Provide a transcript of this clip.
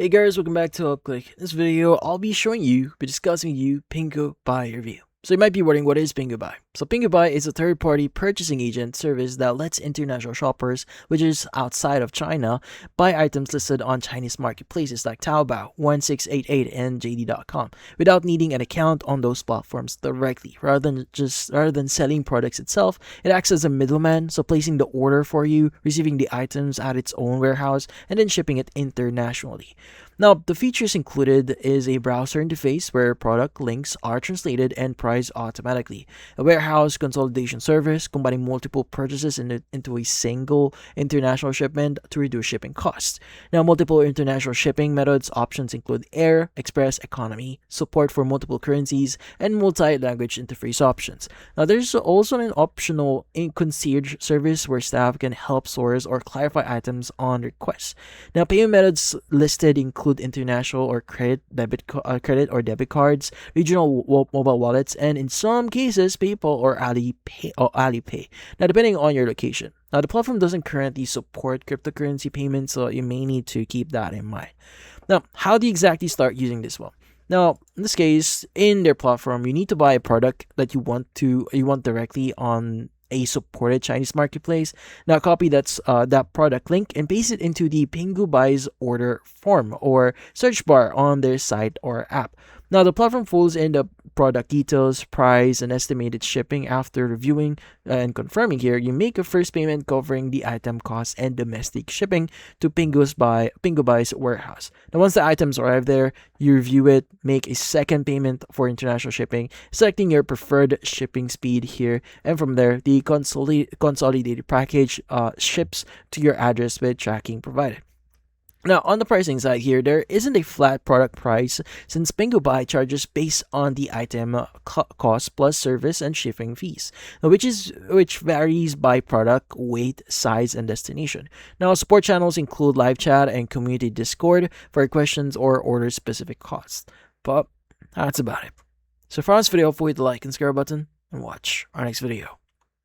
Hey guys, welcome back to UpClick. In this video, I'll be discussing PinguBuy review. So you might be wondering, what is PinguBuy? So PinguBuy is a third-party purchasing agent service that lets international shoppers, which is outside of China, buy items listed on Chinese marketplaces like Taobao, 1688, and JD.com without needing an account on those platforms directly. Rather than selling products itself, it acts as a middleman, so placing the order for you, receiving the items at its own warehouse, and then shipping it internationally. Now, the features included is a browser interface where product links are translated and priced automatically, a warehouse consolidation service combining multiple purchases into a single international shipment to reduce shipping costs. Now, multiple international shipping methods options include air, express, economy, support for multiple currencies, and multi-language interface options. Now, there's also an optional concierge service where staff can help source or clarify items on request. Now, payment methods listed include international or credit or debit cards, regional mobile wallets, and in some cases, PayPal or Alipay. Now, depending on your location. Now, the platform doesn't currently support cryptocurrency payments, so you may need to keep that in mind. Now, how do you exactly start using this one? Now, in this case, in their platform, you need to buy a product that you want directly on a supported Chinese marketplace. Now, copy that product link and paste it into the PinguBuy's order form or search bar on their site or app. Now, the platform fills in the product details, price, and estimated shipping. After reviewing and confirming here, you make a first payment covering the item cost and domestic shipping to PinguBuy's warehouse. Now, once the items arrive there, you review it, make a second payment for international shipping, selecting your preferred shipping speed here, and from there, the consolidated package ships to your address with tracking provided. Now, on the pricing side here, there isn't a flat product price since PinguBuy charges based on the item cost plus service and shipping fees, which varies by product, weight, size, and destination. Now, support channels include live chat and community Discord for questions or order-specific costs. But that's about it. So for this video, hit the like and subscribe button and watch our next video.